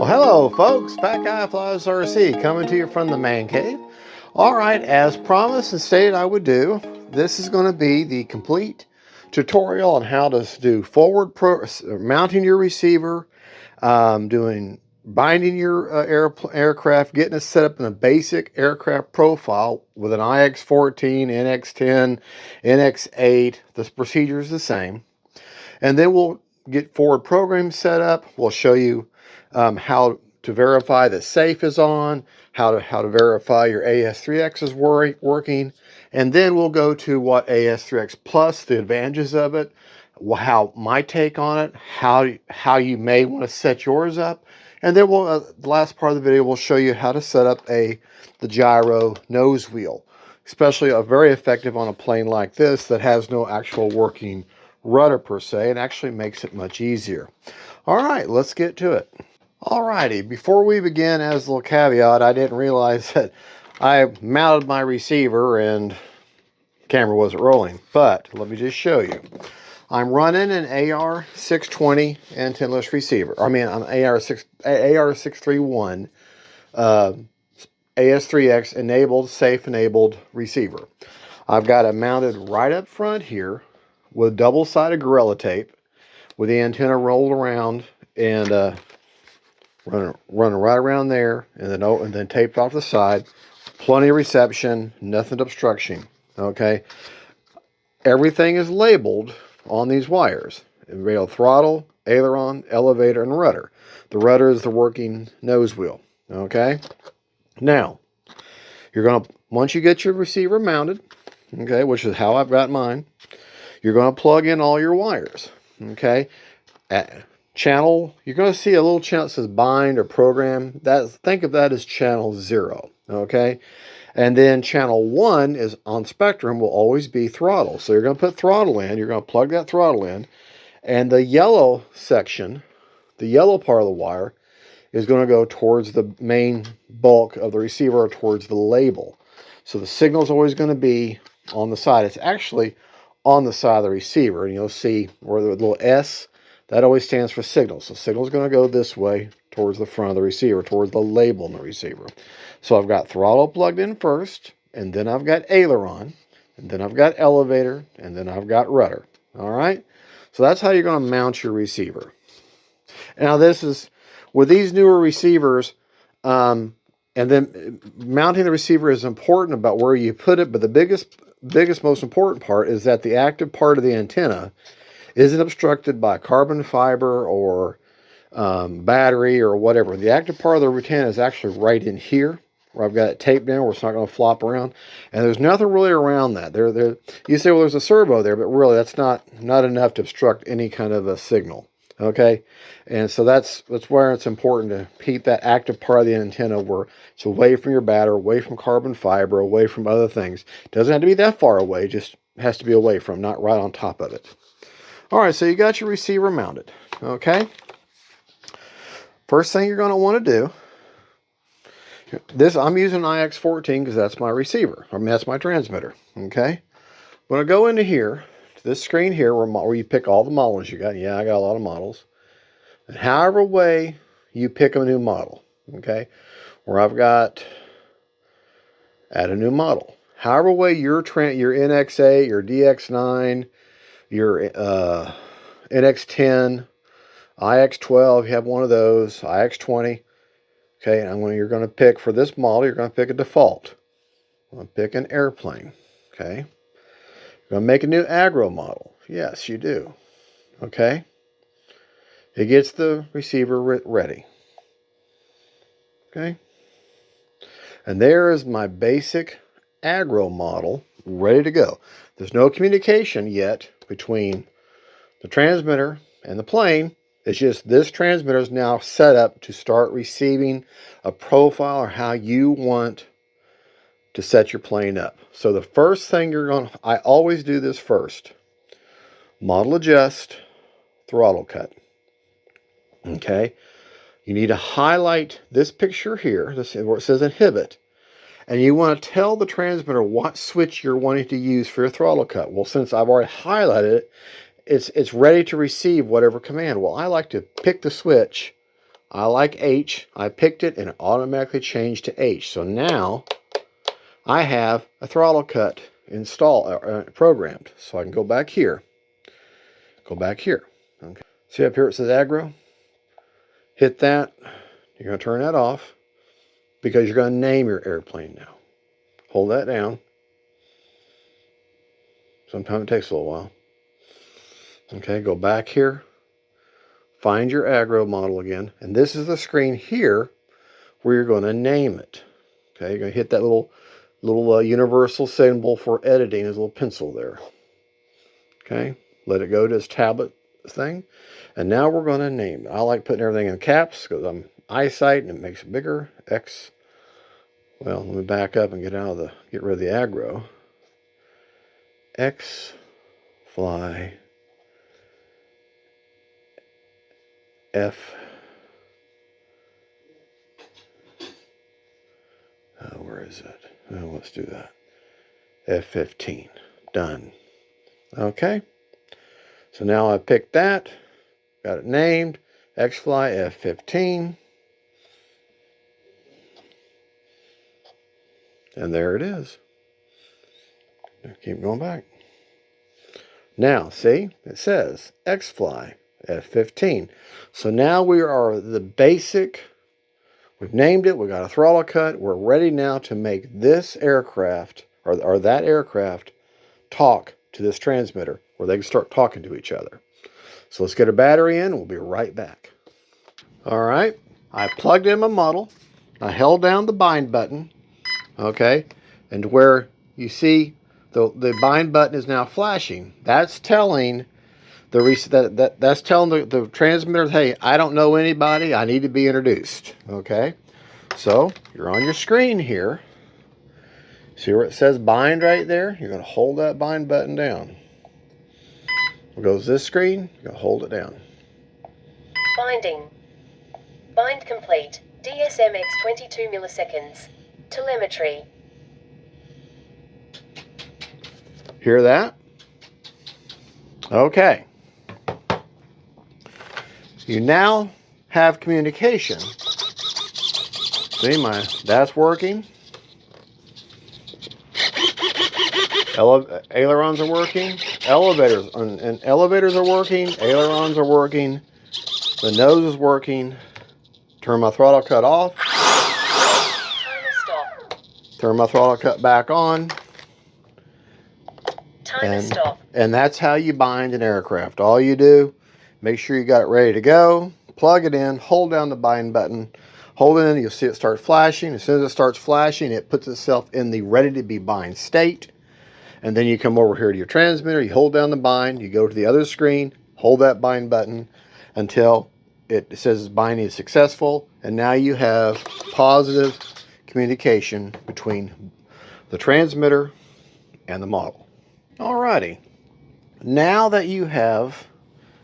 Well, hello folks, Fat Guy Flies RC coming to you from the man cave. All right, as promised and stated I would do, this is going to be the complete tutorial on how to do mounting your receiver, binding your aircraft, getting it set up in a basic aircraft profile with an IX14, NX10, NX8. The procedure is the same. And then we'll get forward programs set up. We'll show you how to verify that SAFE is on, how to verify your AS3X is working, and then we'll go to what AS3X Plus, the advantages of it, how my take on it, how you may want to set yours up, and then the last part of the video will show you how to set up the gyro nose wheel, especially very effective on a plane like this that has no actual working rudder per se, and actually makes it much easier. All right, let's get to it. Alrighty, before we begin, as a little caveat, I didn't realize that I mounted my receiver and the camera wasn't rolling, but let me just show you. I'm running an AR620 antenna-less receiver. I mean, an AR631 AS3X enabled, safe enabled receiver. I've got it mounted right up front here with double-sided Gorilla Tape with the antenna rolled around and running right around there, and then taped off the side. Plenty of reception, nothing to obstruction. Okay, everything is labeled on these wires: rail, throttle, aileron, elevator, and rudder. The rudder is the working nose wheel. Okay, now once you get your receiver mounted, okay, which is how I've got mine, you're going to plug in all your wires. Okay. Channel, you're going to see a little channel that says bind or program. Think of that as channel 0, okay? And then channel 1 is on Spektrum will always be throttle. So you're going to put throttle in, you're going to plug that throttle in, and the yellow section, the yellow part of the wire, is going to go towards the main bulk of the receiver or towards the label. So the signal is always going to be on the side. It's actually on the side of the receiver, and you'll see where the little S, that always stands for signal. So signal is going to go this way towards the front of the receiver, towards the label in the receiver. So I've got throttle plugged in first, and then I've got aileron, and then I've got elevator, and then I've got rudder. All right? So that's how you're going to mount your receiver. Now this is, with these newer receivers, and then mounting the receiver is important about where you put it, but the biggest, most important part is that the active part of the antenna isn't obstructed by carbon fiber or battery or whatever. The active part of the antenna is actually right in here, where I've got it taped down where it's not going to flop around. And there's nothing really around that. You say, well, there's a servo there, but really that's not enough to obstruct any kind of a signal. Okay, and so that's where it's important to keep that active part of the antenna where it's away from your battery, away from carbon fiber, away from other things. It doesn't have to be that far away, just has to be away from, not right on top of it. All right, so you got your receiver mounted, okay? First thing you're going to want to do, I'm using an IX14 because that's my receiver. I mean, that's my transmitter, okay? I'm going to go into here, to this screen here where you pick all the models you got. Yeah, I got a lot of models. And however way you pick a new model, okay? Where I've got, add a new model. However way your NX8, your DX9, your NX10, IX12, you have one of those, IX20. Okay, and you're going to pick, for this model, you're going to pick a default. I'm going to pick an airplane. Okay. You're going to make a new aggro model. Yes, you do. Okay. It gets the receiver ready. Okay. And there is my basic aggro model ready to go. There's no communication yet between the transmitter and the plane. It's just this transmitter is now set up to start receiving a profile or how you want to set your plane up. So the first thing I always do this first. Model adjust, throttle cut. Okay. You need to highlight this picture here, where it says inhibit. And you want to tell the transmitter what switch you're wanting to use for your throttle cut. Well, since I've already highlighted it, it's ready to receive whatever command. Well, I like to pick the switch I like H. I picked it and it automatically changed to H. So now I have a throttle cut installed, programmed. So I can go back here. Go back here. Okay. See up here it says aggro? Hit that. You're going to turn that off because you're going to name your airplane now. Hold that down. Sometimes it takes a little while. Okay, go back here. Find your aggro model again. And this is the screen here where you're going to name it. Okay, you're going to hit that little universal symbol for editing, his little pencil there. Okay, let it go to his tablet thing. And now we're going to name it. I like putting everything in caps because I'm eyesight and it makes it bigger. X. Well, let me back up and get rid of the aggro. X fly F. Where is it? Oh, let's do that. F15. Done. Okay. So now I picked that. Got it named. X-Fly F15. And there it is. Keep going back. Now, see? It says X-Fly F15. So now we are the basic. We've named it. We got a throttle cut. We're ready now to make this aircraft or that aircraft talk to this transmitter where they can start talking to each other. So let's get a battery in. We'll be right back. All right. I plugged in my model. I held down the bind button. Okay. And where you see the bind button is now flashing, that's telling that's telling the transmitter, hey, I don't know anybody. I need to be introduced. Okay. So you're on your screen here. See where it says bind right there? You're going to hold that bind button down. It goes this screen. You're going to hold it down. Binding. Bind complete. DSMX 22 milliseconds. Telemetry. Hear that? Okay. You now have communication. See, that's working. Ailerons are working. Elevators are working. Ailerons are working. The nose is working. Turn my throttle cut off. Timer stop. Turn my throttle cut back on. Timer stop. And that's how you bind an aircraft. All you do, make sure you got it ready to go. Plug it in. Hold down the bind button. Hold it in. You'll see it start flashing. As soon as it starts flashing, it puts itself in the ready to be bind state. And then you come over here to your transmitter. You hold down the bind. You go to the other screen. Hold that bind button until it says binding is successful. And now you have positive communication between the transmitter and the model. Alrighty. Now that you have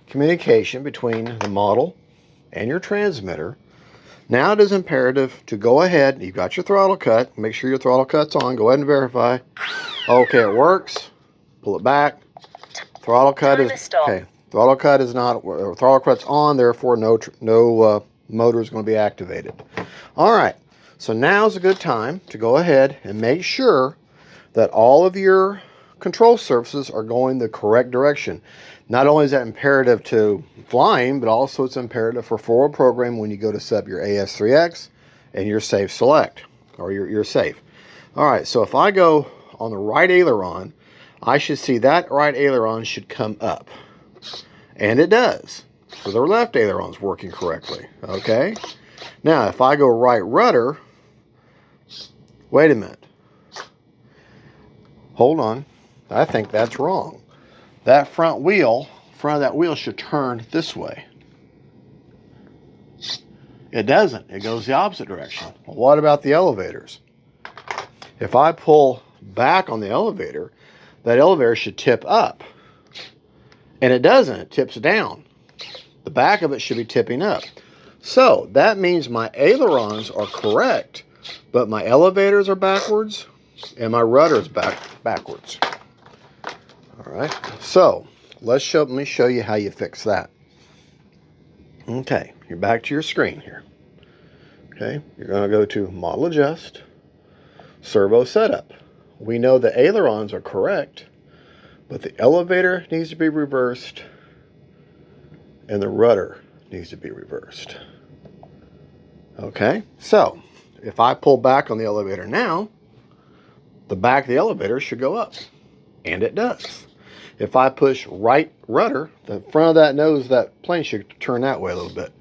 communication between the model and your transmitter, now it is imperative to go ahead. You've got your throttle cut. Make sure your throttle cut's on. Go ahead and verify. Okay, it works. Pull it back. Throttle cut is okay. Throttle cut is not. Throttle cut's on. Therefore, no motor is going to be activated. All right. So now's a good time to go ahead and make sure that all of your control surfaces are going the correct direction. Not only is that imperative to flying, but also it's imperative for forward program when you go to set up your AS3X and your SAFE select, or your SAFE. All right, so if I go on the right aileron, I should see that right aileron should come up. And it does. So the left aileron's working correctly. Okay? Now, if I go right rudder, wait a minute. Hold on. I think that's wrong. That front of that wheel should turn this way. It doesn't. It goes the opposite direction. Well, what about the elevators? If I pull back on the elevator, that elevator should tip up. And it doesn't. It tips down. The back of it should be tipping up. So that means my ailerons are correct, but my elevators are backwards and my rudder is backwards. All right. So let me show you how you fix that. Okay, you're back to your screen here. Okay, you're going to go to Model Adjust, Servo Setup. We know the ailerons are correct, but the elevator needs to be reversed and the rudder needs to be reversed. Okay, so if I pull back on the elevator now, the back of the elevator should go up, and it does. If I push right rudder, the front of that nose, that plane should turn that way a little bit,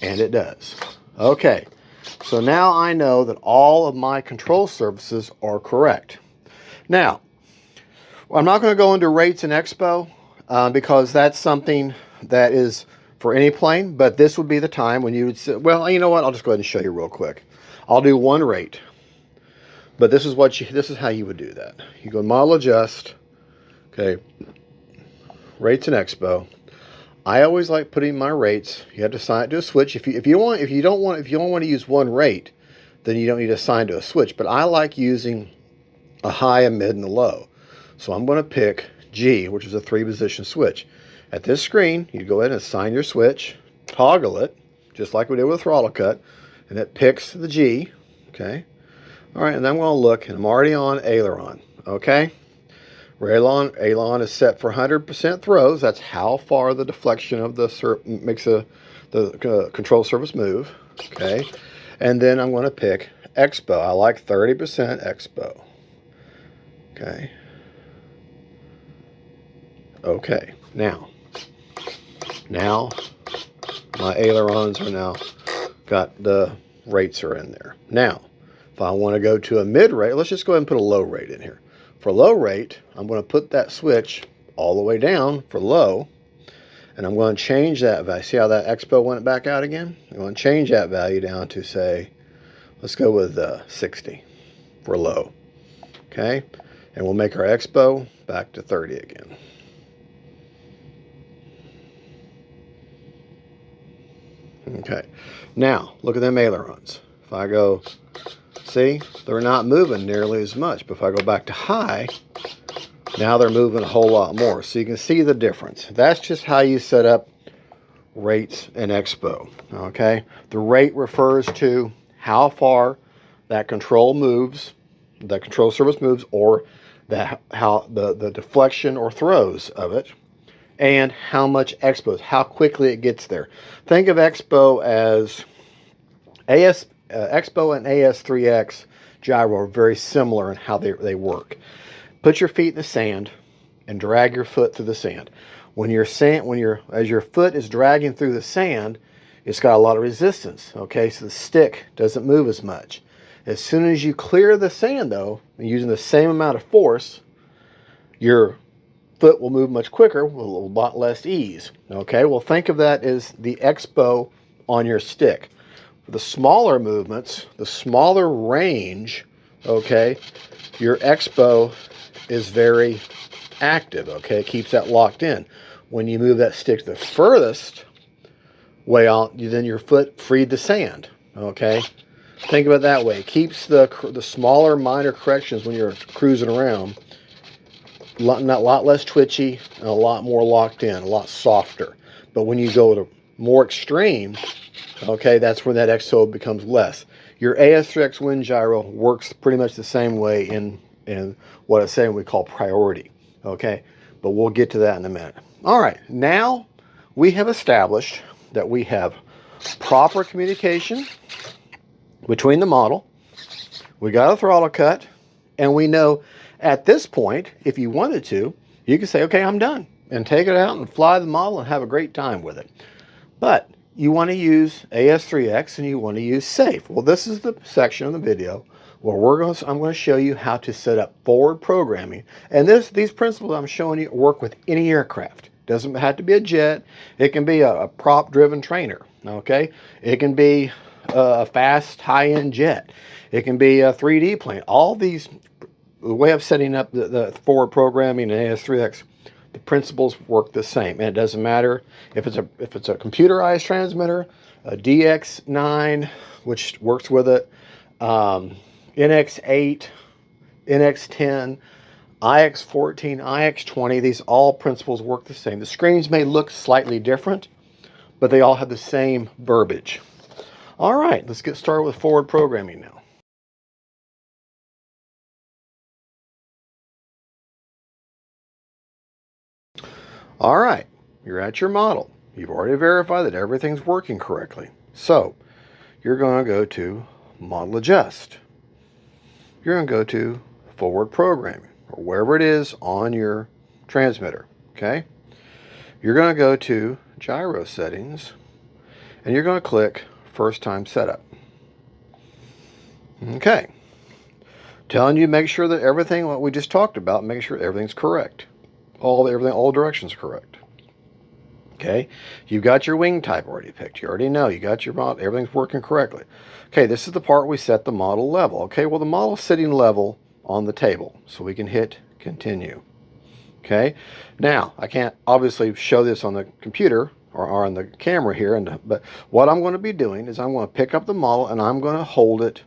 and it does. Okay, so now I know that all of my control surfaces are correct. Now, I'm not going to go into rates and expo because that's something that is for any plane, but this would be the time when you would say, well, you know what, I'll just go ahead and show you real quick. I'll do one rate, but this is how you would do that. You go Model Adjust, okay, rates and expo. I always like putting my rates. You have to assign it to a switch. If you don't want to use one rate, then you don't need to assign to a switch. But I like using a high, a mid, and a low. So I'm going to pick G, which is a 3-position switch. At this screen, you go ahead and assign your switch, toggle it, just like we did with throttle cut, and it picks the G. Okay. All right, and then I'm going to look, and I'm already on aileron. Okay. Aileron is set for 100% throws. That's how far the deflection of the makes the control surface move. Okay, and then I'm going to pick expo. I like 30% expo. Okay. Okay. Now my ailerons are now got the rates are in there. Now, if I want to go to a mid rate, let's just go ahead and put a low rate in here. For low rate, I'm going to put that switch all the way down for low, and I'm going to change that value. See how that expo went back out again? I'm going to change that value down to, say, let's go with 60 for low. Okay, and we'll make our expo back to 30 again. Okay, now look at them ailerons. If I go, see, they're not moving nearly as much. But if I go back to high, now they're moving a whole lot more. So you can see the difference. That's just how you set up rates and expo. Okay, the rate refers to how far that control moves, that control surface moves, or how the deflection or throws of it, and how much expo is, how quickly it gets there. Think of expo as expo and AS3X gyro are very similar in how they work. Put your feet in the sand and drag your foot through the sand. As your foot is dragging through the sand, it's got a lot of resistance. Okay, so the stick doesn't move as much. As soon as you clear the sand, though, using the same amount of force, your foot will move much quicker with a lot less ease. Okay, well, think of that as the expo on your stick. For the smaller movements, the smaller range, okay, your expo is very active. Okay, it keeps that locked in. When you move that stick to the furthest way out, then your foot freed the sand. Okay, think of it that way. It keeps the smaller minor corrections when you're cruising around a lot less twitchy and a lot more locked in, a lot softer. But when you go to more extreme, okay, that's when that expo becomes less. Your AS3X wind gyro works pretty much the same way in what I'm saying we call priority. Okay, but we'll get to that in a minute. All right, now we have established that we have proper communication between the model. We got a throttle cut, and we know at this point, if you wanted to, you could say, okay, I'm done, and take it out and fly the model and have a great time with it. But you want to use AS3X and you want to use SAFE. Well, this is the section of the video where I'm going to show you how to set up forward programming. And these principles I'm showing you work with any aircraft. Doesn't have to be a jet. It can be a prop-driven trainer. Okay, it can be a fast, high-end jet. It can be a 3D plane. All these. The way of setting up the forward programming in AS3X, the principles work the same. And it doesn't matter if it's a computerized transmitter, a DX9, which works with it, NX8, NX10, IX14, IX20. These all principles work the same. The screens may look slightly different, but they all have the same verbiage. All right, let's get started with forward programming now. All right, you're at your model. You've already verified that everything's working correctly. So you're going to go to Model Adjust. You're going to go to Forward Programming, or wherever it is on your transmitter, okay? You're going to go to Gyro Settings, and you're going to click First Time Setup. Okay. Telling you make sure that everything what we just talked about, make sure everything's correct. All directions correct. Okay, you've got your wing type already picked. You already know you got your model, everything's working correctly. Okay, this is the part we set the model level. Okay, well the model's sitting level on the table, so we can hit continue. Okay, now I can't obviously show this on the computer or on the camera here, but what I'm going to be doing is I'm going to pick up the model and I'm going to hold it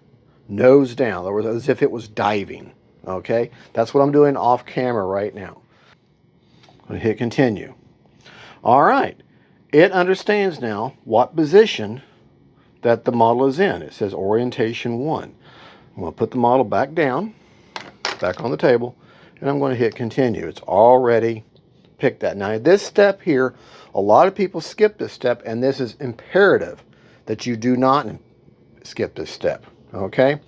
nose down, in other words, as if it was diving. Okay, that's what I'm doing off camera right now. I'm going to hit continue. All right, it understands now what position that the model is in. It says orientation 1. I'm going to put the model back down, back on the table, and I'm going to hit continue. It's already picked that. Now this step here, a lot of people skip this step, and this is imperative that you do not skip this step. Okay,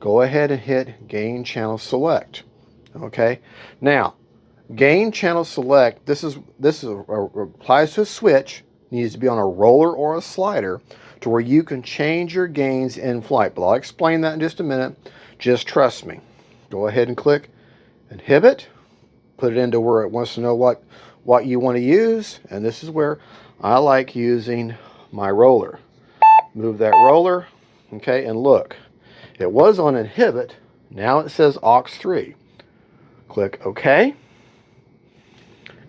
go ahead and hit gain channel select. Okay, now gain channel select, this applies to a switch, needs to be on a roller or a slider to where you can change your gains in flight. But I'll explain that in just a minute. Just trust me. Go ahead and click inhibit, put it into where it wants to know what you want to use, and this is where I like using my roller. Move that roller, okay, and look. It was on inhibit, now it says aux3. Click OK.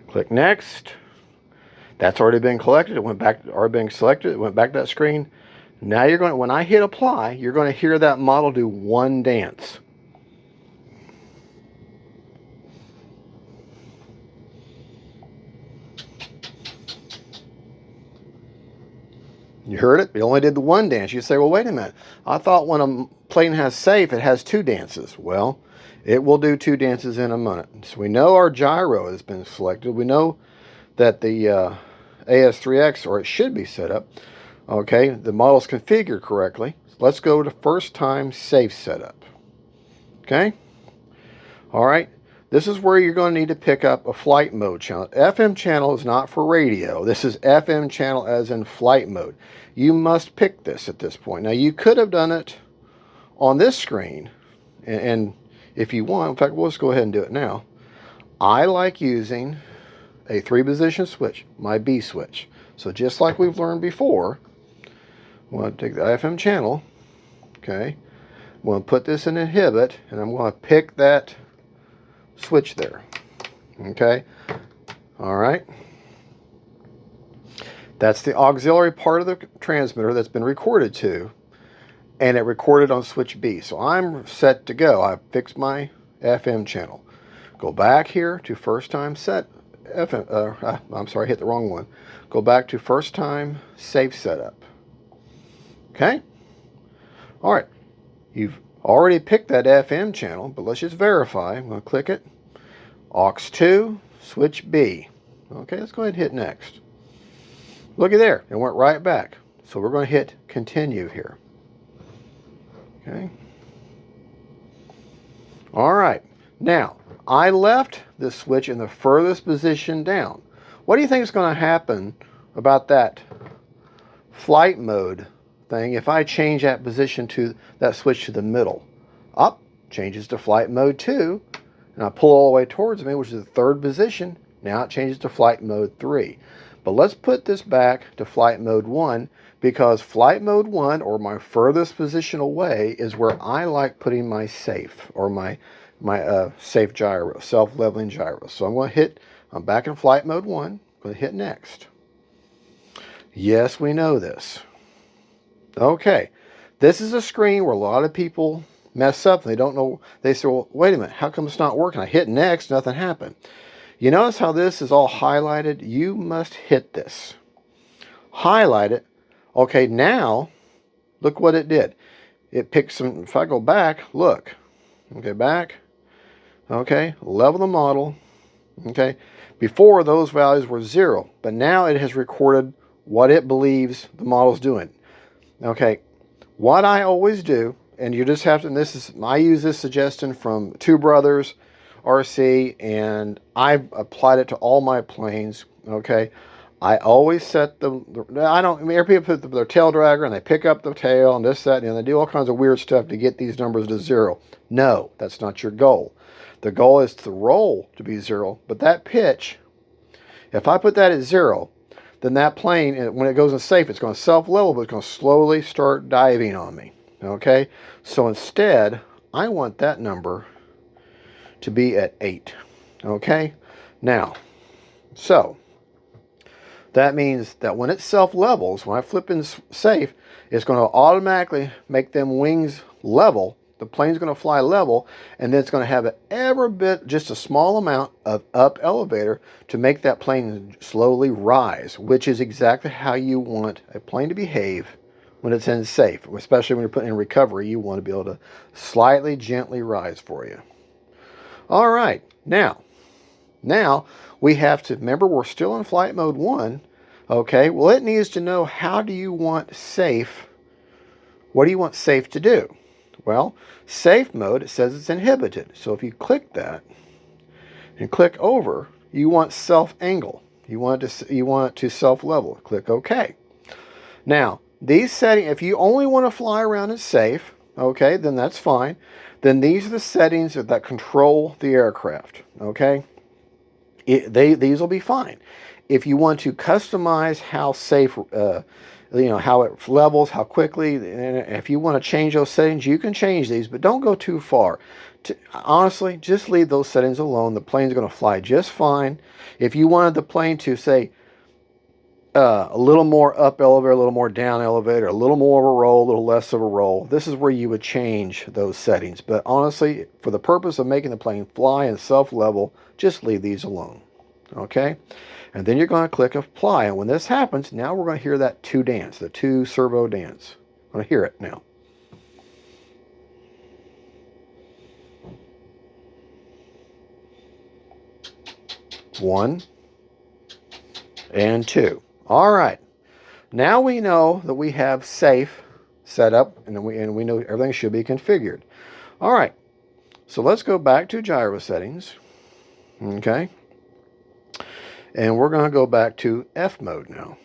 Click next. That's already been collected. It went back, already being selected. It went back to that screen. Now you're going, when I hit apply, you're going to hear that model do one dance. You heard it? It only did the one dance. You say, well, wait a minute. I thought when a plane has SAFE, it has two dances. Well, it will do two dances in a minute. So we know our gyro has been selected. We know that the AS3X, or it should be set up. Okay, the model's configured correctly. Let's go to first time SAFE setup. Okay. All right. This is where you're going to need to pick up a flight mode channel. FM channel is not for radio. This is FM channel as in flight mode. You must pick this at this point. Now you could have done it on this screen, and if you want, in fact, we'll just go ahead and do it now. I like using a 3-position switch, my B switch. So just like we've learned before, I'm going to take the FM channel, okay, I'm going to put this in inhibit, and I'm going to pick that switch there, okay, all right. That's the auxiliary part of the transmitter that's been recorded to, and it recorded on switch B. So I'm set to go. I've fixed my FM channel. Go back here to first time set FM, I'm sorry, I hit the wrong one. Go back to first time SAFE setup. Okay? All right. You've already picked that FM channel, but let's just verify. I'm going to click it. aux2, switch B. Okay, let's go ahead and hit next. Looky there, it went right back. So we're going to hit continue here. Okay. All right. Now, I left this switch in the furthest position down. What do you think is going to happen about that flight mode thing if I change that position to that switch to the middle? Up, changes to flight mode 2, and I pull all the way towards me, which is the 3rd position. Now it changes to flight mode 3. But let's put this back to flight mode 1, because flight mode 1, or my furthest position away, is where I like putting my SAFE, or my SAFE gyro, self-leveling gyro. So I'm going to hit, I'm back in flight mode 1, I'm going to hit next. Yes, we know this. Okay, this is a screen where a lot of people mess up. They don't know, they say, well, wait a minute, how come it's not working? I hit next, nothing happened. You notice how this is all highlighted? You must hit this. highlight it. Okay, now look what it did. It picked some, if I go back, look. Okay, back. Okay, level the model. Okay, before those values were 0, but now it has recorded what it believes the model's doing. Okay, what I always do, and you just have to, and this is, I use this suggestion from Two Brothers RC, and I've applied it to all my planes. Okay, I always set I don't, I mean, people put their tail dragger and they pick up the tail and this, that, and they do all kinds of weird stuff to get these numbers to 0. No, that's not your goal. The goal is the roll to be 0, but that pitch, if I put that at 0, then that plane, when it goes in safe, it's going to self-level, but it's going to slowly start diving on me. Okay, so instead, I want that number to be at 8. Okay, now, so that means that when it self-levels, when I flip in safe, it's going to automatically make them wings level. The plane's going to fly level, and then it's going to have just a small amount of up elevator to make that plane slowly rise, which is exactly how you want a plane to behave when it's in safe, especially when you're putting in recovery. You want to be able to slightly, gently rise for you. All right, now we have to, remember we're still in flight mode 1. Okay, well it needs to know, how do you want safe, what do you want safe to do? Well, safe mode, it says it's inhibited. So if you click that and click over, you want self angle. You want it to self level. Click OK. Now, these settings, if you only want to fly around in safe, okay, then that's fine. Then these are the settings that control the aircraft. Okay, these will be fine. If you want to customize how safe, how it levels, how quickly, and if you want to change those settings, you can change these, but don't go too far. Honestly, just leave those settings alone. The plane's going to fly just fine. If you wanted the plane to, say, a little more up elevator, a little more down elevator, a little more of a roll, a little less of a roll, this is where you would change those settings. But honestly, for the purpose of making the plane fly and self-level, just leave these alone. Okay? And then you're going to click apply. And when this happens, now we're going to hear that 2 dance, the 2 servo dance. I'm going to hear it now. One and 2. All right. Now we know that we have safe set up, and we know everything should be configured. All right. So let's go back to gyro settings. Okay. And we're going to go back to F mode now,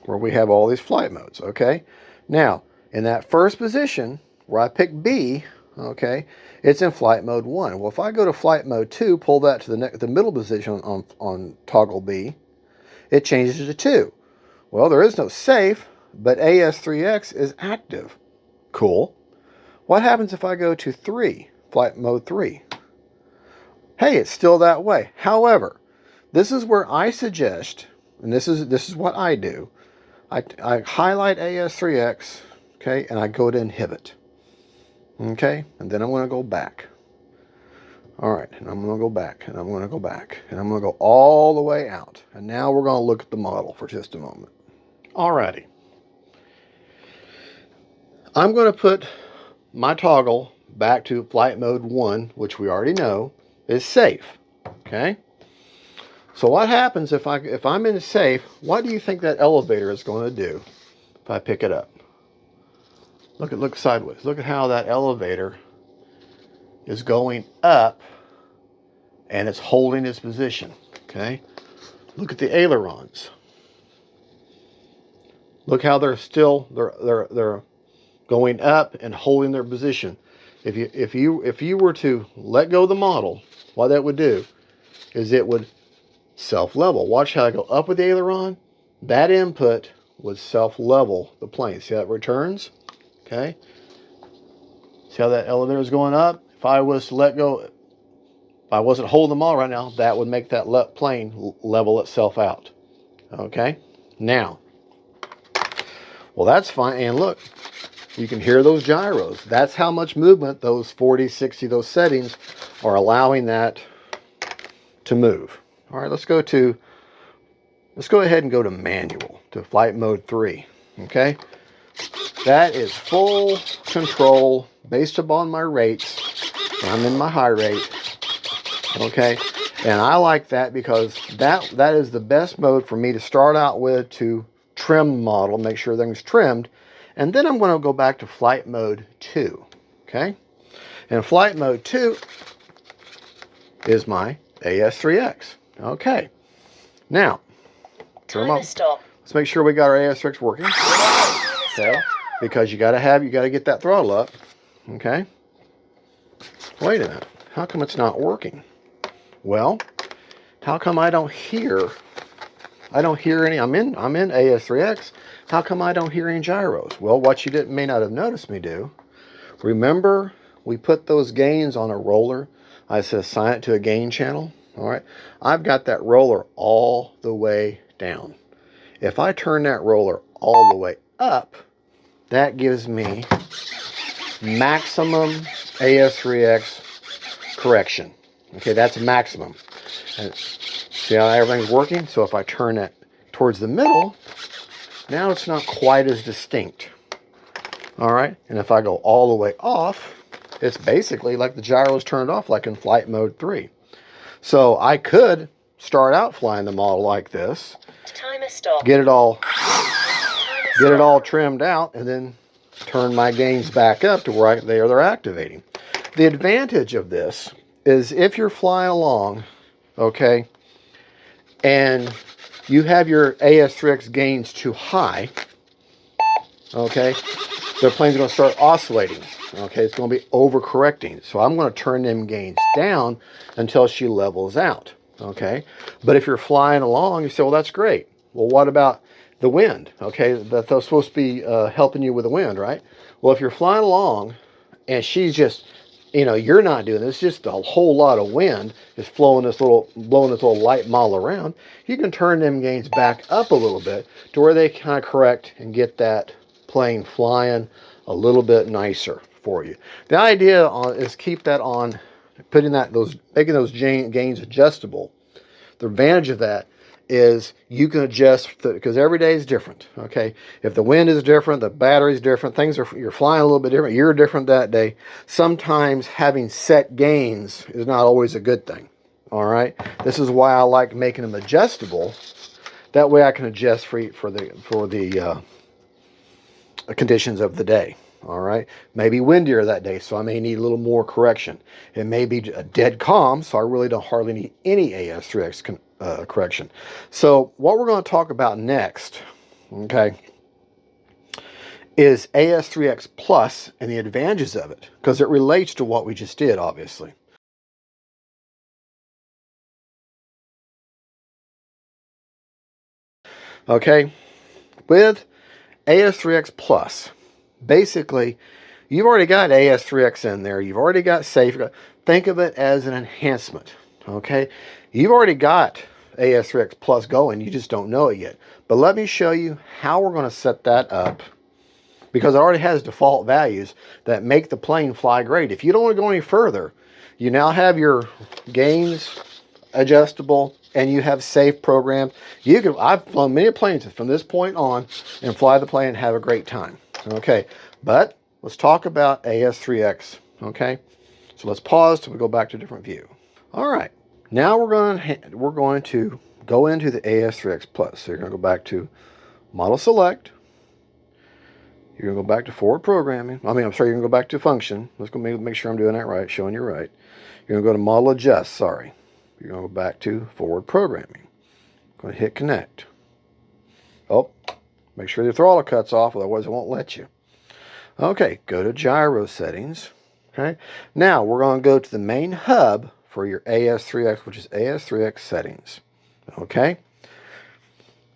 where we have all these flight modes. Okay. Now, in that first position where I pick B, okay, it's in flight mode 1. Well, if I go to flight mode 2, pull that to the middle position on toggle B, it changes to 2. Well, there is no safe, but AS3X is active. Cool. What happens if I go to 3, flight mode 3? Hey, it's still that way. However, this is where I suggest, and this is what I do. I highlight AS3X, okay, and I go to inhibit. Okay, and then I'm going to go back. All right, and I'm going to go back, and I'm going to go back, and I'm going to go all the way out. And now we're going to look at the model for just a moment. Alrighty. I'm going to put my toggle back to flight mode 1, which we already know is safe. Okay. So what happens if I'm in safe? What do you think that elevator is going to do if I pick it up? Look sideways. Look at how that elevator is going up, and it's holding its position. Okay. Look at the ailerons. Look how they're going up and holding their position. If you were to let go of the model, what that would do is it would self-level. Watch how I go up with the aileron. That input would self-level the plane. See how it returns? Okay. See how that elevator is going up? If I was to let go, if I wasn't holding the model right now, that would make that plane level itself out. Okay. Now, well, that's fine. And look, you can hear those gyros. That's how much movement those 40, 60, those settings are allowing that to move. All right, let's go to let's go ahead and go to manual, to flight mode 3, okay? That is full control based upon my rates. I'm in my high rate, okay? And I like that because that is the best mode for me to start out with, to trim the model, make sure everything's trimmed. And then I'm going to go back to flight mode 2, okay? And flight mode 2 is my AS3X, okay? Now, Timer stop. let's make sure we got our AS3X working, okay? Because you got to get that throttle up, okay? Wait a minute, how come it's not working? Well, how come I don't hear any? I'm in AS3X. How come I don't hear any gyros? Well, what you may not have noticed me do. Remember, we put those gains on a roller. I said assign it to a gain channel. All right, I've got that roller all the way down. If I turn that roller all the way up, that gives me maximum AS3X correction. Okay, that's maximum. And see how everything's working? So if I turn that towards the middle, now it's not quite as distinct. All right, and if I go all the way off, it's basically like the gyro is turned off, like in flight mode 3. So I could start out flying the model like this, Timer stop. get it all trimmed out, and then turn my gains back up to where they're activating. The advantage of this is if you're flying along, okay, and you have your AS3X gains too high, okay, the plane's going to start oscillating. Okay, it's going to be overcorrecting. So I'm going to turn them gains down until she levels out. Okay, but if you're flying along, you say, well, that's great. Well, what about the wind? Okay, that's supposed to be helping you with the wind, right? Well, if you're flying along and she's just, you're not doing this, just a whole lot of wind is blowing this little light model around, you can turn them gains back up a little bit to where they kind of correct and get that plane flying a little bit nicer for you. The idea is keep that on, making those gains adjustable. The advantage of that is you can adjust, because every day is different. Okay, if the wind is different, the battery's different, you're flying a little bit different, you're different that day. Sometimes having set gains is not always a good thing. All right, this is why I like making them adjustable. That way I can adjust for the conditions of the day. All right, maybe windier that day, so I may need a little more correction. It may be a dead calm, so I really don't hardly need any AS3X correction. So what we're going to talk about next, okay, is AS3X Plus and the advantages of it, because it relates to what we just did, obviously. Okay, with AS3X Plus, basically, you've already got AS3X in there. You've already got SAFE. Think of it as an enhancement, okay? You've already got AS3X Plus going. You just don't know it yet. But let me show you how we're going to set that up, because it already has default values that make the plane fly great. If you don't want to go any further, you now have your gains adjustable, and you have SAFE programmed. I've flown many planes from this point on and fly the plane and have a great time. Okay, but let's talk about AS3X. Okay, so let's pause till we go back to a different view. All right, now we're going to go into the AS3X Plus. So you're going to go back to Model Select. You're going to go back to Forward Programming. You're going to go back to Function. Let's go make sure I'm doing that right, showing you right. You're going to go to Model Adjust, sorry. You're going to go back to Forward Programming. Going to hit Connect. Oh, make sure the throttle cuts off, otherwise it won't let you. Okay, go to Gyro Settings. Okay, now we're going to go to the main hub for your AS3X, which is AS3X Settings. Okay,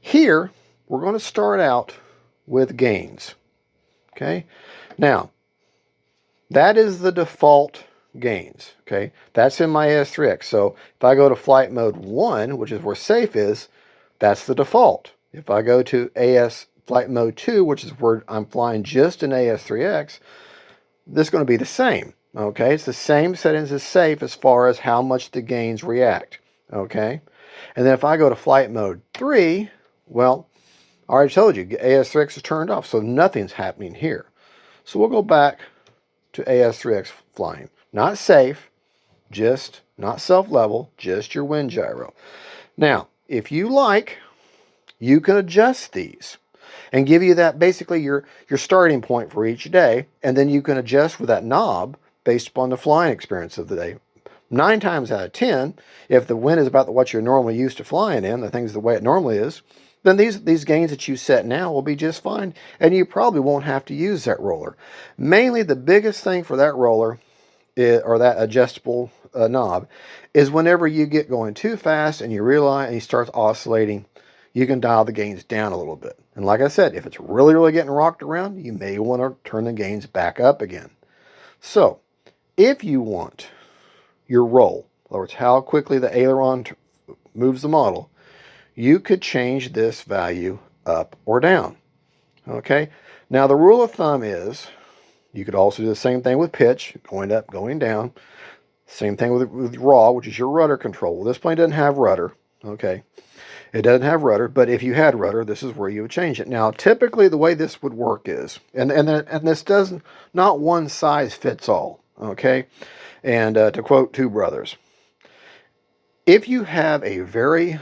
here we're going to start out with gains. Okay, now that is the default gains. Okay, that's in my AS3X. So if I go to flight mode 1, which is where SAFE is, that's the default. If I go to flight mode 2, which is where I'm flying just in AS3X, this is going to be the same. Okay, it's the same settings as SAFE as far as how much the gains react. Okay, And then if I go to flight mode 3, well, I already told you, AS3X is turned off, so nothing's happening here. So we'll go back to AS3X flying. Not safe, just not self-level, just your wind gyro. Now, if you like, you can adjust these and give you that basically your starting point for each day, and then you can adjust with that knob based upon the flying experience of the day. 9 times out of 10, if the wind is about what you're normally used to flying in, the things the way it normally is, then these gains that you set now will be just fine, and you probably won't have to use that roller. Mainly the biggest thing for that roller or that adjustable knob is whenever you get going too fast and you realize and he starts oscillating, you can dial the gains down a little bit. And like I said, if it's really, really getting rocked around, you may want to turn the gains back up again. So if you want your roll, in other words, how quickly the aileron moves the model, you could change this value up or down. Okay. Now the rule of thumb is you could also do the same thing with pitch, going up, going down. Same thing with raw, which is your rudder control. Well, this plane doesn't have rudder. Okay. It doesn't have rudder, but if you had rudder, this is where you would change it. Now, typically the way this would work is, and this doesn't, not one size fits all. Okay. And to quote two brothers, if you have a very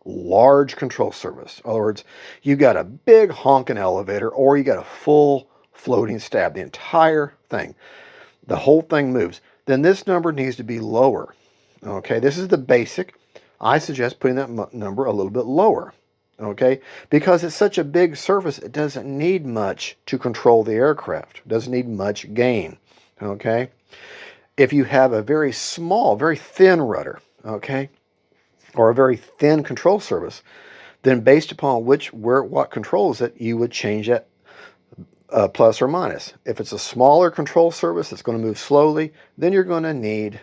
large control surface, in other words, you got a big honking elevator or you got a full floating stab, the entire thing, the whole thing moves, then this number needs to be lower. Okay, this is the basic. I suggest putting that number a little bit lower. Okay, because it's such a big surface, it doesn't need much to control the aircraft. It doesn't need much gain. Okay, if you have a very small, very thin rudder, okay, or a very thin control surface, then based upon what controls it, you would change it plus or minus. If it's a smaller control surface that's going to move slowly, then you're going to need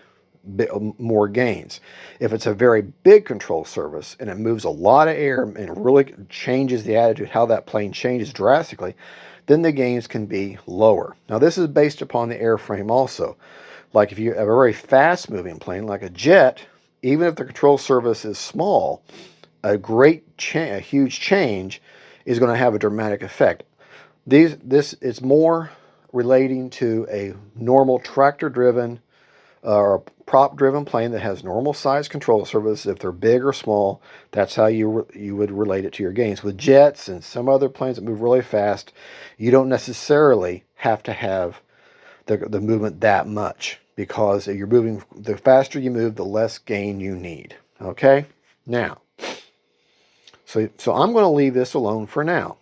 more gains. If it's a very big control surface and it moves a lot of air and really changes the attitude, how that plane changes drastically, then the gains can be lower. Now this is based upon the airframe also. Like if you have a very fast moving plane like a jet, even if the control surface is small, a huge change is going to have a dramatic effect. This is more relating to a normal tractor-driven or prop-driven plane that has normal size control surface. If they're big or small, that's how you would relate it to your gains. With jets and some other planes that move really fast, you don't necessarily have to have the movement that much, because you're moving, the faster you move, the less gain you need. Okay? Now, so I'm going to leave this alone for now.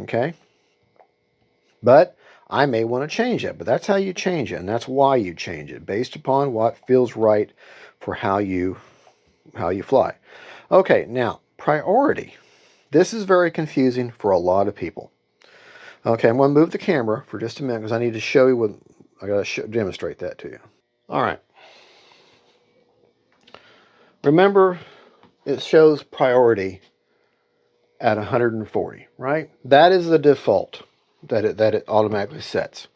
Okay? But I may want to change it. But that's how you change it, and that's why you change it, based upon what feels right for how you fly. Okay, now, priority. This is very confusing for a lot of people. Okay, I'm going to move the camera for just a minute because I need to show you what I got to demonstrate that to you. All right. Remember, it shows priority at 140, right? That is the default that it automatically sets.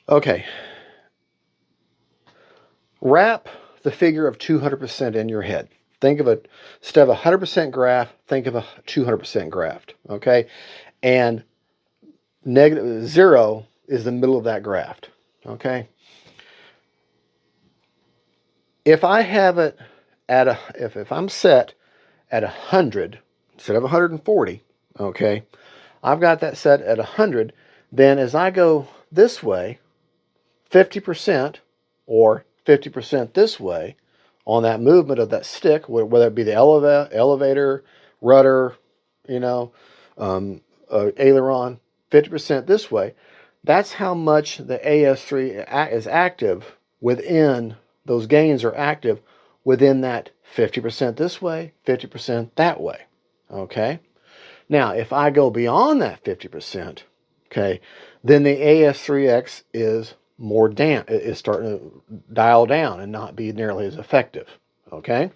Okay. Wrap the figure of 200% in your head. Think of it, instead of a 100% graph, think of a 200% graph, okay? And -0 is the middle of that graph, okay? If I have it at if I'm set at 100 instead of 140, okay, I've got that set at 100, then as I go this way, 50% or 50% this way on that movement of that stick, whether it be the elevator, rudder, aileron, 50% this way, that's how much the AS3 is active within, those gains are active within that 50% this way, 50% that way, okay? Now, if I go beyond that 50%, okay, then the AS3X is more damp. It's starting to dial down and not be nearly as effective, okay?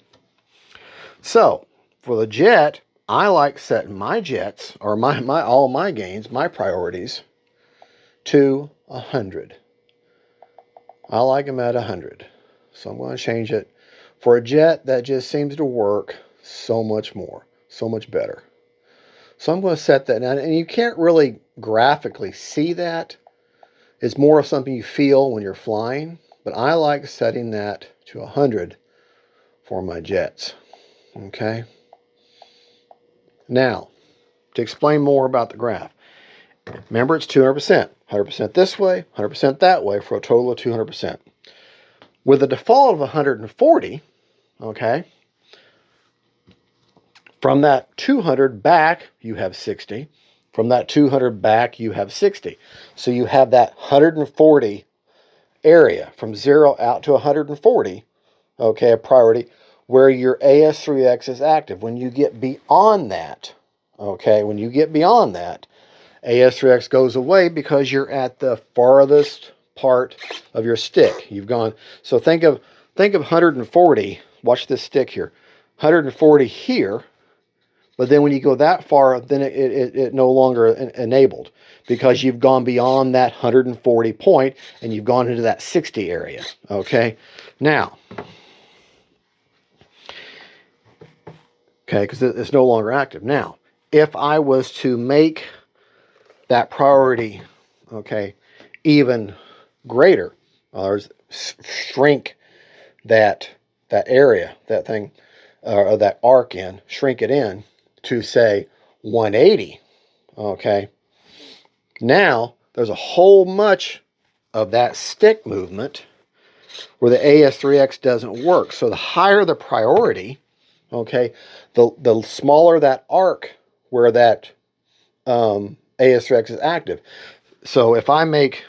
So, for the jet, I like setting my jets, or all my gains, my priorities, to 100. I like them at 100. So I'm going to change it for a jet, that just seems to work so much more, so much better. So I'm going to set that down, and you can't really graphically see that. It's more of something you feel when you're flying, but I like setting that to 100 for my jets. Okay. Now, to explain more about the graph, remember it's 200%. 100% this way, 100% that way, for a total of 200%. With a default of 140, okay, from that 200 back, you have 60. From that 200 back, you have 60. So you have that 140 area from 0 out to 140, okay, a priority, where your AS3X is active. When you get beyond that, okay, when you get beyond that, AS3X goes away because you're at the farthest part of your stick. You've gone, so think of 140, watch this stick here, 140 here, but then when you go that far, then it no longer enabled because you've gone beyond that 140 point and you've gone into that 60 area, okay? Now, okay, because it's no longer active. Now, if I was to make that priority, okay, even greater, or shrink that area, that thing, or that arc in, shrink it in to say 180, okay, now there's a whole much of that stick movement where the AS3X doesn't work. So the higher the priority, okay, the smaller that arc where that AS3X is active. So if I make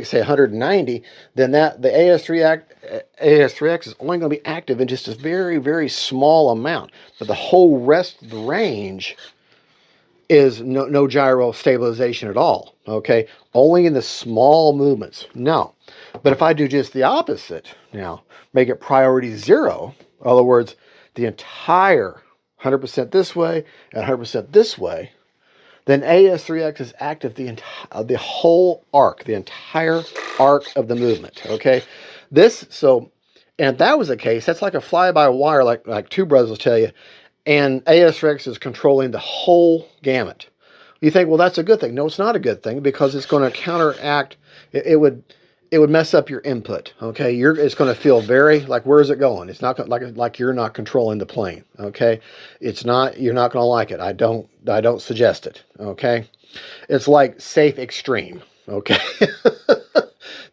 say 190, then that the AS3X is only going to be active in just a very, very small amount. But the whole rest of the range is no gyro stabilization at all. Okay, only in the small movements. No, but if I do just the opposite, now make it priority 0. In other words, the entire 100% this way and 100% this way, then AS3X is active the whole arc, the entire arc of the movement, okay? And if that was the case, that's like a fly-by-wire, like two brothers will tell you, and AS3X is controlling the whole gamut. You think, well, that's a good thing. No, it's not a good thing because it's going to counteract, it would mess up your input, okay? It's going to feel very, like, where's it going? It's not like you're not controlling the plane, okay? It's not, you're not going to like it. I don't suggest it, okay? It's like SAFE Extreme, okay?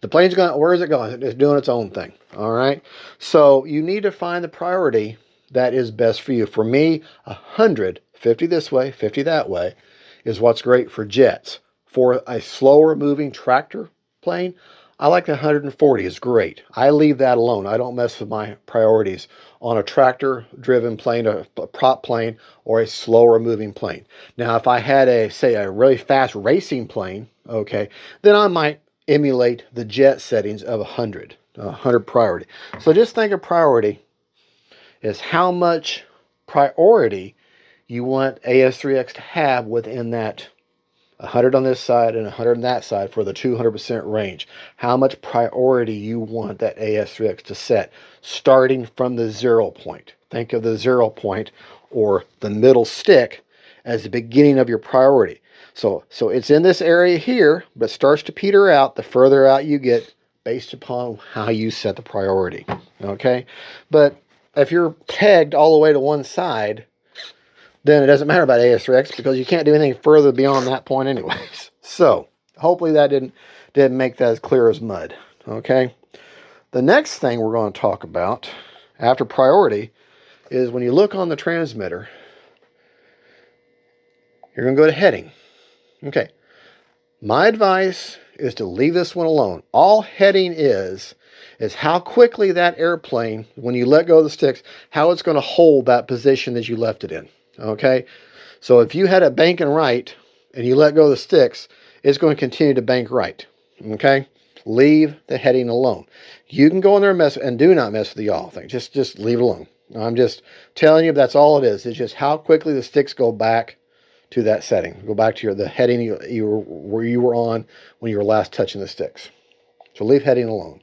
The plane's going, where is it going? It's doing its own thing, all right? So you need to find the priority that is best for you. For me, 100, 50 this way, 50 that way, is what's great for jets. For a slower moving tractor plane, I like the 140 is great. I leave that alone. I don't mess with my priorities on a tractor-driven plane, a prop plane, or a slower moving plane. Now, if I had say a really fast racing plane, okay, then I might emulate the jet settings of 100 priority. So just think of priority is how much priority you want AS3X to have within that 100 on this side and 100 on that side for the 200% range. How much priority you want that AS3X to set starting from the 0 point. Think of the 0 point or the middle stick as the beginning of your priority. So it's in this area here, but starts to peter out the further out you get based upon how you set the priority. Okay? But if you're pegged all the way to one side, then it doesn't matter about AS3X because you can't do anything further beyond that point anyways. So hopefully that didn't make that as clear as mud. Okay. The next thing we're going to talk about after priority is when you look on the transmitter, you're going to go to heading. Okay. My advice is to leave this one alone. All heading is how quickly that airplane, when you let go of the sticks, how it's going to hold that position that you left it in. Okay, so if you had it banking right and you let go of the sticks, it's going to continue to bank right. Okay, leave the heading alone. You can go in there and mess, and do not mess with the yaw thing. Just leave it alone. I'm just telling you that's all it is. It's just how quickly the sticks go back to that setting. Go back to the heading where you were on when you were last touching the sticks. So leave heading alone.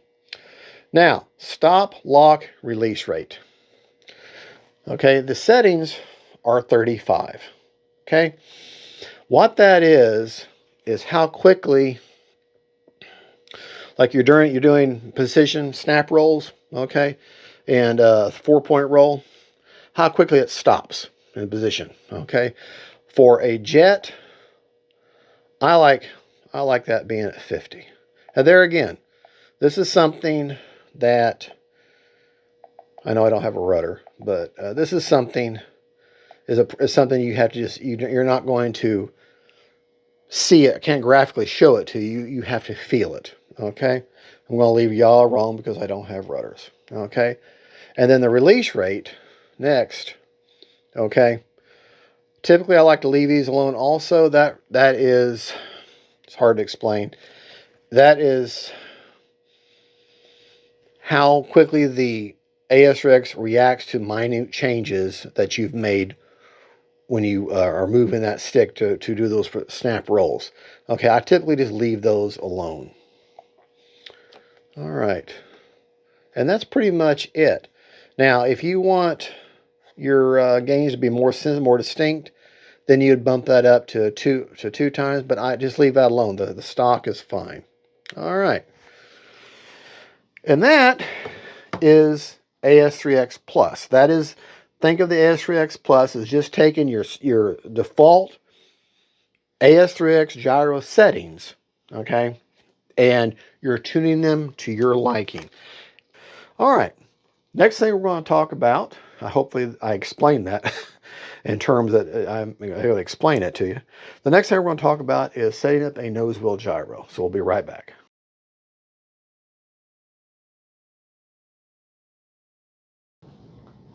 Now, stop, lock, release rate. Okay, the settings are 35. Okay, what that is how quickly, like you're doing position snap rolls, okay, and 4-point roll, how quickly it stops in position. Okay, for a jet, I like that being at 50. Now there again, this is something that I know I don't have a rudder, but this is something is something you have to just you're not going to see it. I can't graphically show it to you. You have to feel it. Okay, I'm going to leave y'all wrong because I don't have rudders. Okay, and then the release rate next. Okay, typically I like to leave these alone. Also, that is, it's hard to explain. That is how quickly the AS3X reacts to minute changes that you've made when you are moving that stick to do those snap rolls. Okay, I typically just leave those alone. All right, and that's pretty much it. Now, if you want your gains to be more distinct, then you'd bump that up to two times. But I just leave that alone. The stock is fine. All right, and that is AS3X Plus. That is, think of the AS3X Plus as just taking your default AS3X gyro settings, okay, and you're tuning them to your liking. All right, next thing we're going to talk about, hopefully I explained that in terms that I'm going to explain it to you. The next thing we're going to talk about is setting up a nose wheel gyro. So we'll be right back.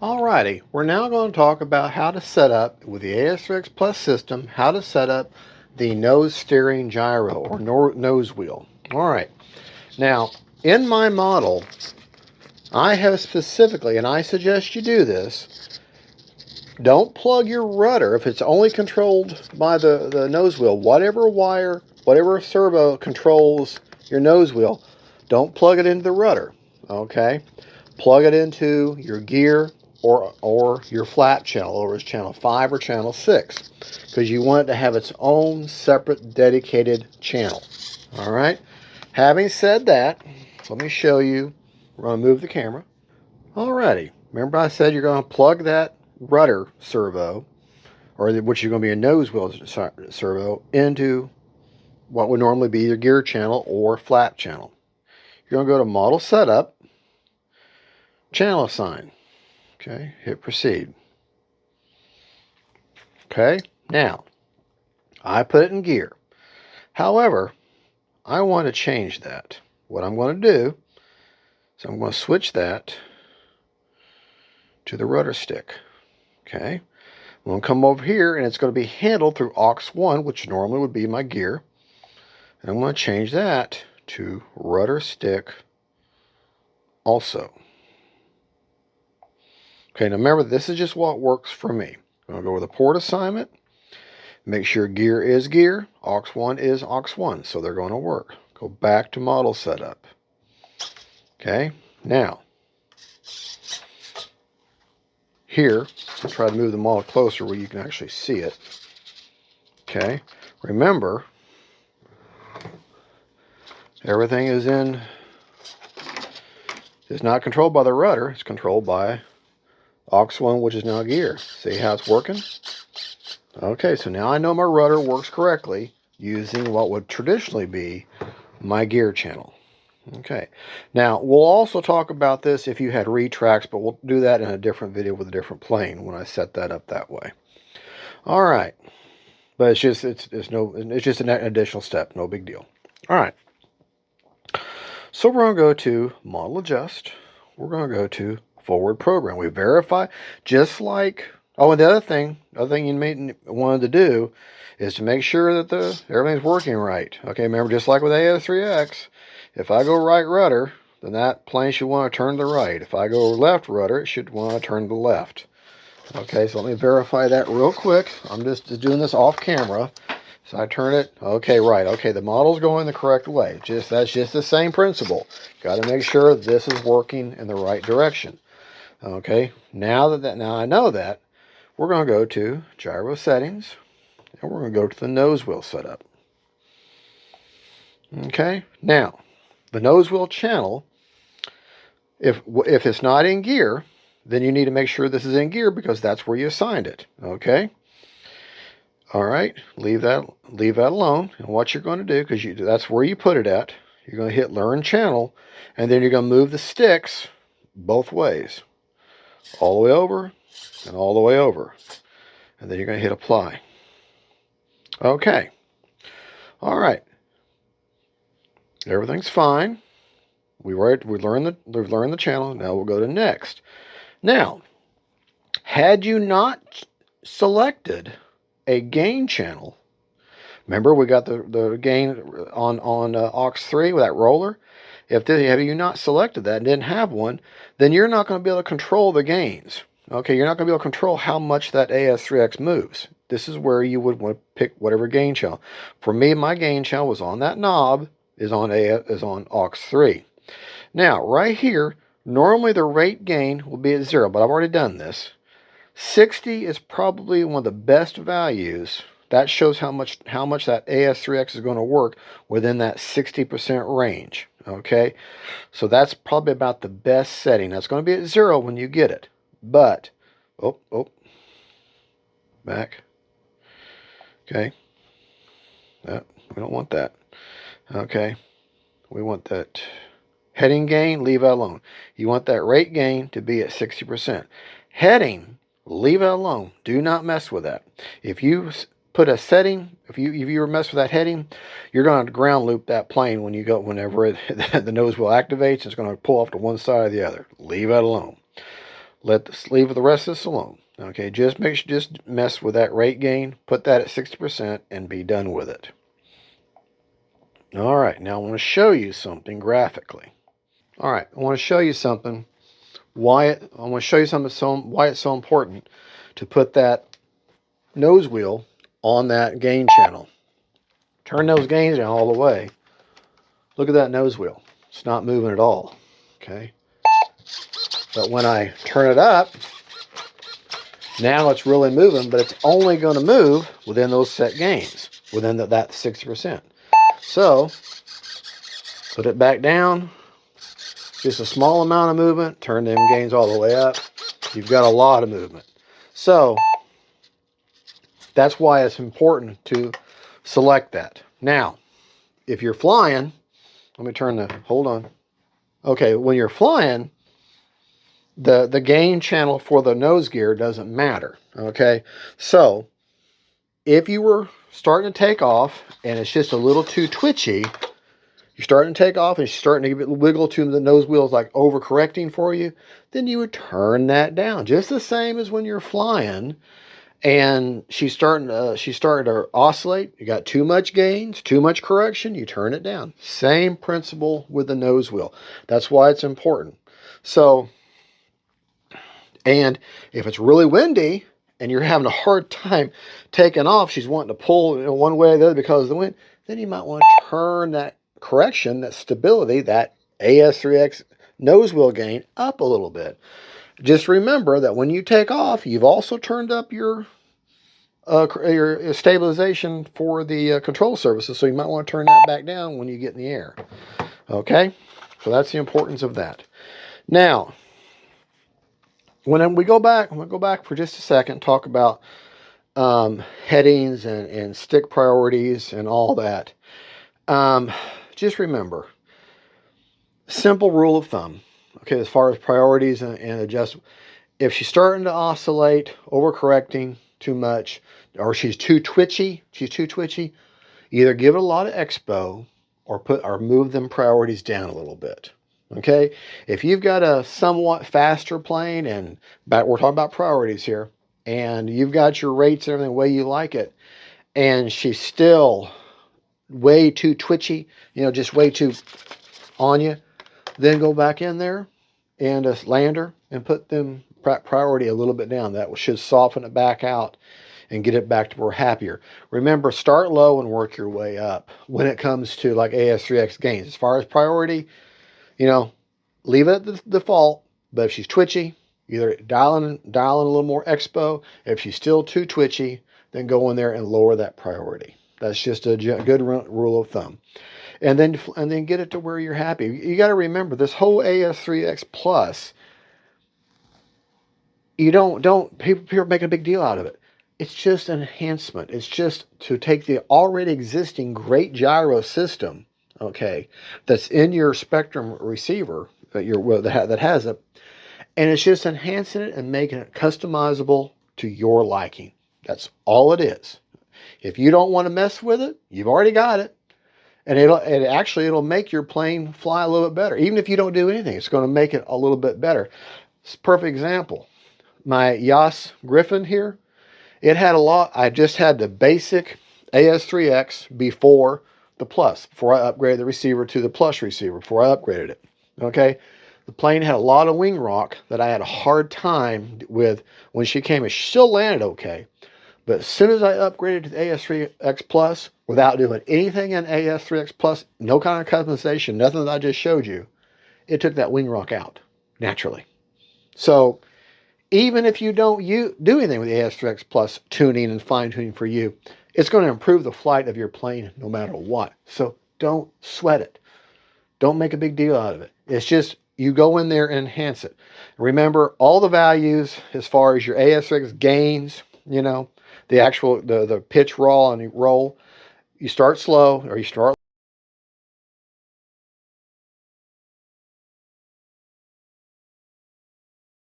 Alrighty, we're now going to talk about how to set up, with the AS3X Plus system, how to set up the nose steering gyro or nose wheel. Alright, now in my model, I have specifically, and I suggest you do this, don't plug your rudder if it's only controlled by the nose wheel. Whatever wire, whatever servo controls your nose wheel, don't plug it into the rudder, okay? Plug it into your gear or your flat channel, or it's channel 5 or channel 6, because you want it to have its own separate dedicated channel. All right, having said that, let me show you. We're going to move the camera. Alrighty, remember I said you're going to plug that rudder servo, or which is going to be a nose wheel servo, into what would normally be your gear channel or flat channel. You're going to go to model setup, channel assign. Okay, hit proceed. Okay, now I put it in gear. However, I want to change that. What I'm going to do is I'm going to switch that to the rudder stick. Okay, I'm going to come over here and it's going to be handled through aux1, which normally would be my gear. And I'm going to change that to rudder stick also. Okay, now remember, this is just what works for me. I'm going to go with a port assignment. Make sure gear is gear, aux1 is aux1, so they're going to work. Go back to model setup. Okay, now, here, I'll try to move the model closer where you can actually see it. Okay, remember, everything is not controlled by the rudder, it's controlled by aux1, which is now gear. See how it's working? Okay, so now I know my rudder works correctly using what would traditionally be my gear channel. Okay, now we'll also talk about this if you had retracts, but we'll do that in a different video with a different plane when I set that up that way. All right, but it's just an additional step, no big deal. All right, so we're going to go to model adjust. We're going to go to forward program. We verify, just like, oh, and the other thing you wanted to do is to make sure that everything's working right. Okay, remember, just like with AS3X, if I go right rudder, then that plane should want to turn to the right. If I go left rudder, it should want to turn to the left. Okay, so let me verify that real quick. I'm just doing this off camera. So I turn it, okay, right. Okay, the model's going the correct way. That's just the same principle. Got to make sure this is working in the right direction. Okay, now I know that, we're going to go to gyro settings, and we're going to go to the nose wheel setup. Okay, now the nose wheel channel, if it's not in gear, then you need to make sure this is in gear because that's where you assigned it. Okay. All right, leave that alone. And what you're going to do, because that's where you put it at, you're going to hit learn channel, and then you're going to move the sticks both ways, all the way over and all the way over, and then you're going to hit apply. Okay. All right. Everything's fine. We've learned the channel. Now we'll go to next. Now, had you not selected a gain channel, remember we got the gain on aux 3 with that roller. Have you not selected that and didn't have one, then you're not going to be able to control the gains. Okay, you're not going to be able to control how much that AS3X moves. This is where you would want to pick whatever gain channel. For me, my gain channel was on that knob, is on aux 3. Now, right here, normally the rate gain will be at 0, but I've already done this. 60 is probably one of the best values. That shows how much that AS3X is going to work within that 60% range. Okay, so that's probably about the best setting. That's going to be at 0 when you get it. But, back. Okay, we don't want that. Okay, we want that heading gain, leave it alone. You want that rate gain to be at 60%. Heading, leave it alone. Do not mess with that. If you put a setting, if you mess with that heading, you're going to ground loop that plane whenever the nose wheel activates. It's going to pull off to one side or the other. Leave it alone. Leave the rest of this alone. Okay, just mess with that rate gain, put that at 60%, and be done with it. All right, now I want to show you something graphically. All right, I want to show you something. Why it's so important to put that nose wheel on that gain channel. Turn those gains down all the way. Look at that nose wheel. It's not moving at all. Okay. But when I turn it up, now it's really moving, but it's only going to move within those set gains, within that 60%. So, put it back down. Just a small amount of movement. Turn them gains all the way up. You've got a lot of movement. So, that's why it's important to select that. Now, if you're flying, hold on. Okay, when you're flying, the gain channel for the nose gear doesn't matter. Okay, so if you were starting to take off and it's just a little too twitchy, you're starting to take off and you're starting to give it wiggle to the nose wheels like overcorrecting for you, then you would turn that down. Just the same as when you're flying and she's starting to oscillate. You got too much gains, too much correction, you turn it down. Same principle with the nose wheel. That's why it's important. So, and if it's really windy and you're having a hard time taking off, she's wanting to pull one way or the other because of the wind, then you might want to turn that correction, that stability, that AS3X nose wheel gain up a little bit. Just remember that when you take off, you've also turned up your stabilization for the control surfaces, so you might want to turn that back down when you get in the air. Okay, so that's the importance of that. Now, when we go back, I'm going to go back for just a second, talk about headings and stick priorities and all that. Just remember, simple rule of thumb. Okay, as far as priorities and adjust, if she's starting to oscillate, overcorrecting too much, or she's too twitchy, either give it a lot of expo or move them priorities down a little bit. Okay, if you've got a somewhat faster plane, and we're talking about priorities here, and you've got your rates and everything the way you like it, and she's still way too twitchy, just way too on you, then go back in there and land her and put them priority a little bit down. That should soften it back out and get it back to where happier. Remember, start low and work your way up when it comes to like AS3X gains. As far as priority, leave it at the default, but if she's twitchy, Either dial in a little more expo. If she's still too twitchy, then go in there and lower that priority. That's just a good rule of thumb. And then get it to where you're happy. You got to remember this whole AS3X Plus. You don't people are making a big deal out of it. It's just an enhancement. It's just to take the already existing great gyro system, okay, that's in your Spektrum receiver that has it, and it's just enhancing it and making it customizable to your liking. That's all it is. If you don't want to mess with it, you've already got it. And it'll make your plane fly a little bit better. Even if you don't do anything, it's going to make it a little bit better. It's a perfect example. My Yas Griffin here, it had a lot. I just had the basic AS3X before the Plus, before I upgraded the receiver to the Plus receiver, before I upgraded it. Okay? The plane had a lot of wing rock that I had a hard time with when she came in. She still landed okay. But as soon as I upgraded to the AS3X Plus, without doing anything in AS3X Plus, no kind of customization, nothing that I just showed you, it took that wing rock out naturally. So even if you don't do anything with the AS3X Plus tuning and fine tuning for you, it's going to improve the flight of your plane no matter what. So don't sweat it. Don't make a big deal out of it. It's just you go in there and enhance it. Remember all the values as far as your AS3X gains, you know, the actual the pitch raw and roll. You start slow or you start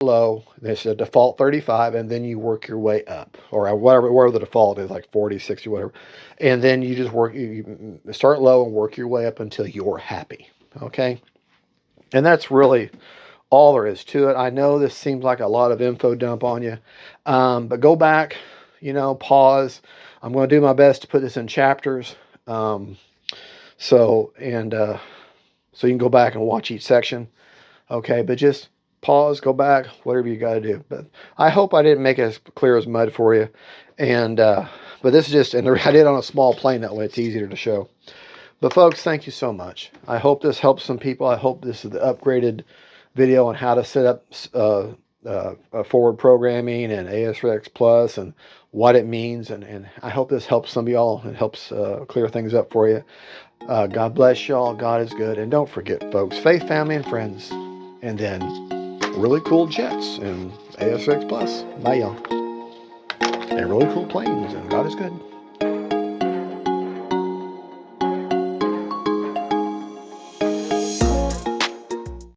low. It's a default 35, and then you work your way up, or whatever the default is, like 40, 60, whatever. And then you just you start low and work your way up until you're happy. Okay, and that's really all there is to it. I know this seems like a lot of info dump on you, but go back, you know, pause. I'm going to do my best to put this in chapters, so you can go back and watch each section. Okay, but just pause, go back, whatever you got to do. But I hope I didn't make it as clear as mud for you. And but this is just, and I did on a small plane, that way it's easier to show. But folks, thank you so much. I hope this helps some people. I hope this is the upgraded video on how to set up forward programming and AS3X Plus and what it means. And I hope this helps some of y'all and helps clear things up for you. God bless y'all. God is good. And don't forget, folks, faith, family, and friends. And then really cool jets and AS3X Plus. Bye, y'all. And really cool planes. And God is good.